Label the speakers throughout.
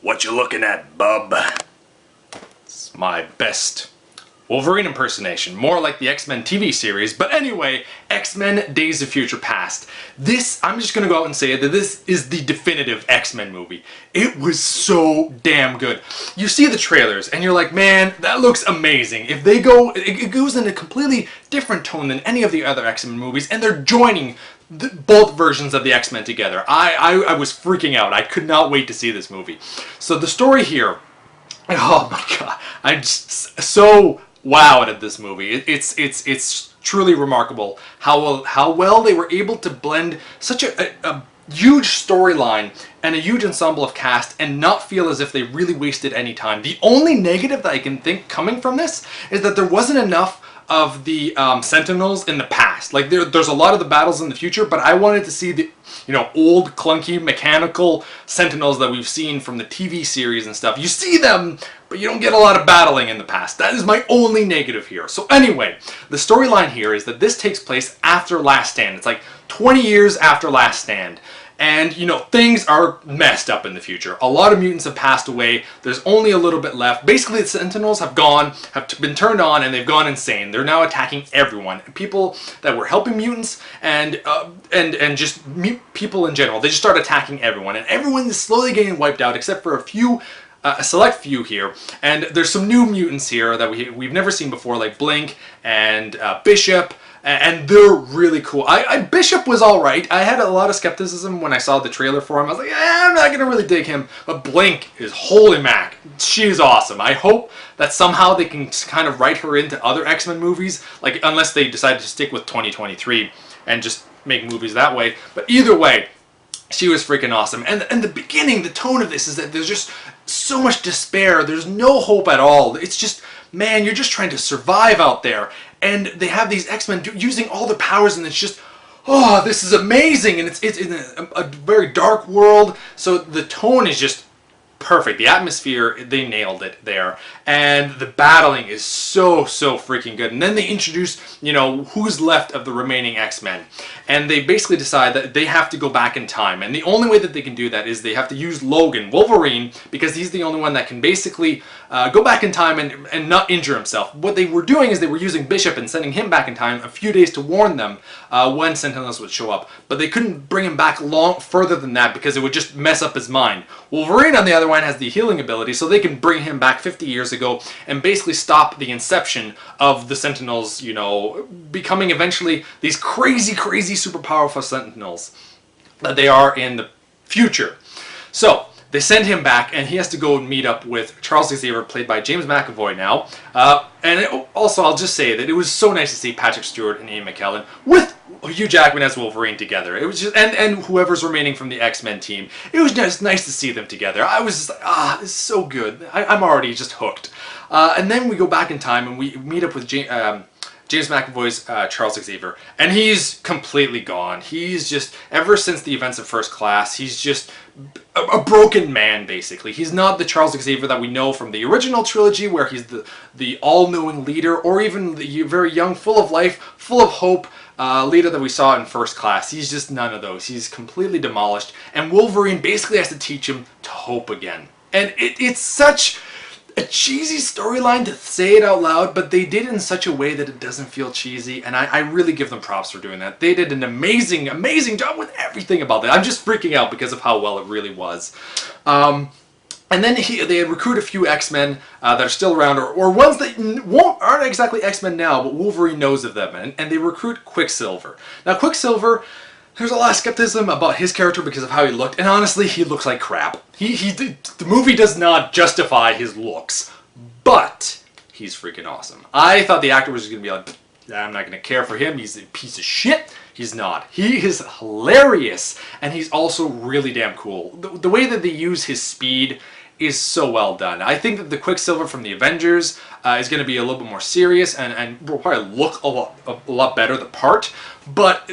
Speaker 1: What you looking at, bub? It's my best Wolverine impersonation, more like the X-Men TV series. But anyway, X-Men Days of Future Past. This, I'm just gonna go out and say it, that this is the definitive X-Men movie. It was so damn good. You see the trailers and you're like, man, that looks amazing. If they go, it goes in a completely different tone than any of the other X-Men movies, and they're joining both versions of the X-Men together. I was freaking out. I could not wait to see this movie. So the story here, oh my god, I'm just so wowed at this movie. It's truly remarkable how well they were able to blend such a huge storyline and a huge ensemble of cast and not feel as if they really wasted any time. The only negative that I can think coming from this is that there wasn't enough of the Sentinels in the past. Like there's a lot of the battles in the future, but I wanted to see the old clunky mechanical Sentinels that we've seen from the TV series and stuff. You see them, but you don't get a lot of battling in the past. That is my only negative here. So anyway, the storyline here is that this takes place after Last Stand. It's like 20 years after Last Stand. And, things are messed up in the future. A lot of mutants have passed away. There's only a little bit left. Basically, the Sentinels have been turned on, and they've gone insane. They're now attacking everyone. People that were helping mutants and just people in general. They just start attacking everyone. And everyone is slowly getting wiped out, except for a select few here. And there's some new mutants here that we've never seen before, like Blink and Bishop. And they're really cool. Bishop was alright. I had a lot of skepticism when I saw the trailer for him. I was like, I'm not going to really dig him. But Blink is holy mac. She's awesome. I hope that somehow they can kind of write her into other X-Men movies. Like, unless they decide to stick with 2023 and just make movies that way. But either way, she was freaking awesome. And the beginning, the tone of this is that there's just so much despair. There's no hope at all. It's just, man, you're just trying to survive out there. And they have these X-Men using all their powers, and it's just, oh, this is amazing. And it's in a very dark world, so the tone is just perfect. The atmosphere, they nailed it there. And the battling is so freaking good. And then they introduce, who's left of the remaining X-Men. And they basically decide that they have to go back in time. And the only way that they can do that is they have to use Logan, Wolverine, because he's the only one that can basically go back in time and not injure himself. What they were doing is they were using Bishop and sending him back in time a few days to warn them when Sentinels would show up. But they couldn't bring him back further than that because it would just mess up his mind. Wolverine, on the other hand, has the healing ability, so they can bring him back 50 years ago and basically stop the inception of the Sentinels, becoming eventually these crazy super powerful Sentinels that they are in the future. So they send him back, and he has to go and meet up with Charles Xavier, played by James McAvoy now. Also, I'll just say that it was so nice to see Patrick Stewart and Ian McKellen with Hugh Jackman as Wolverine together. It was just, and whoever's remaining from the X-Men team. It was just nice to see them together. I was just like, this is so good. I'm already just hooked. And then we go back in time, and we meet up with James McAvoy's Charles Xavier, and he's completely gone. He's just, ever since the events of First Class, he's just a broken man, basically. He's not the Charles Xavier that we know from the original trilogy, where he's the all-knowing leader, or even the very young, full of life, full of hope leader that we saw in First Class. He's just none of those. He's completely demolished, and Wolverine basically has to teach him to hope again. And it's such a cheesy storyline to say it out loud, but they did it in such a way that it doesn't feel cheesy, and I really give them props for doing that. They did an amazing job with everything about that. I'm just freaking out because of how well it really was. And then they recruit a few X-Men that are still around, or ones that aren't exactly X-Men now, but Wolverine knows of them, and they recruit Quicksilver. Now, Quicksilver, there's a lot of skepticism about his character because of how he looked, and honestly, he looks like crap. The movie does not justify his looks, but he's freaking awesome. I thought the actor was just going to be like, I'm not going to care for him, he's a piece of shit. He's not. He is hilarious, and he's also really damn cool. The way that they use his speed is so well done. I think that the Quicksilver from the Avengers is going to be a little bit more serious and will probably look a lot better the part, but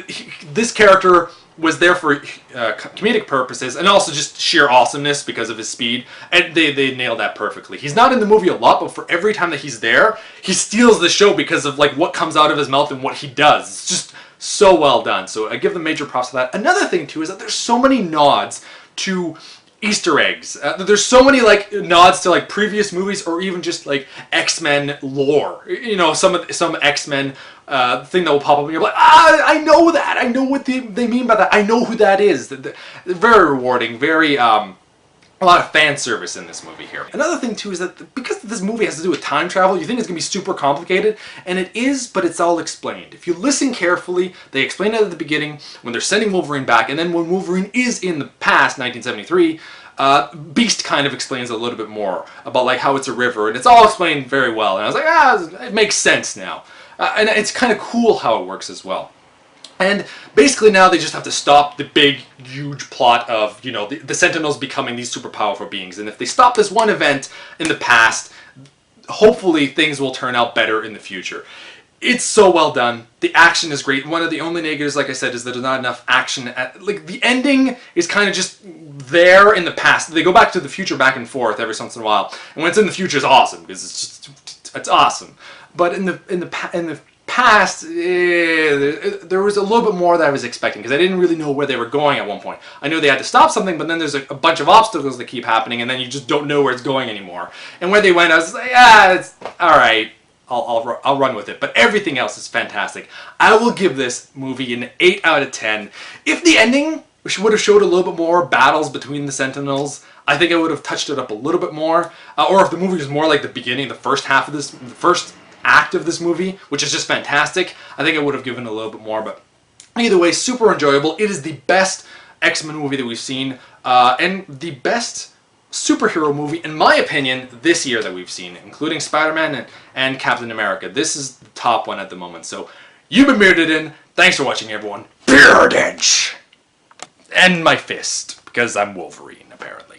Speaker 1: this character was there for comedic purposes and also just sheer awesomeness because of his speed, and they nailed that perfectly. He's not in the movie a lot, but for every time that he's there, he steals the show because of like what comes out of his mouth and what he does. It's just so well done. So I give them major props for that. Another thing too is that there's so many nods to Easter eggs. There's so many like nods to like previous movies or even just like X-Men lore. You know, some X-Men thing that will pop up and you're like, I know that. I know what they mean by that. I know who that is. Very rewarding. Very a lot of fan service in this movie here. Another thing too is that because this movie has to do with time travel, you think it's gonna be super complicated, and it is, but it's all explained. If you listen carefully, they explain it at the beginning when they're sending Wolverine back, and then when Wolverine is in the past, 1973, Beast kind of explains a little bit more about like how it's a river, and it's all explained very well. And I was like, it makes sense now. And it's kind of cool how it works as well. And basically now they just have to stop the big, huge plot of, you know, the Sentinels becoming these super powerful beings. And if they stop this one event in the past, hopefully things will turn out better in the future. It's so well done. The action is great. One of the only negatives, like I said, is that there's not enough action. Like, the ending is kind of just there in the past. They go back to the future back and forth every once in a while. And when it's in the future, it's awesome, because it's awesome. But in the past, there was a little bit more that I was expecting, because I didn't really know where they were going at one point. I knew they had to stop something, but then there's a bunch of obstacles that keep happening, and then you just don't know where it's going anymore. And where they went, I was like, it's alright, I'll run with it. But everything else is fantastic. I will give this movie an 8 out of 10. If the ending would have showed a little bit more battles between the Sentinels, I think I would have touched it up a little bit more. Or if the movie was more like the beginning, the first half of this, the first act of this movie, which is just fantastic, I think I would have given a little bit more. But either way, super enjoyable. It is the best X-Men movie that we've seen, and the best superhero movie, in my opinion, this year that we've seen, including Spider-Man and Captain America. This is the top one at the moment. So, you've been Bearded In. Thanks for watching, everyone. Bearded! And my fist, because I'm Wolverine, apparently.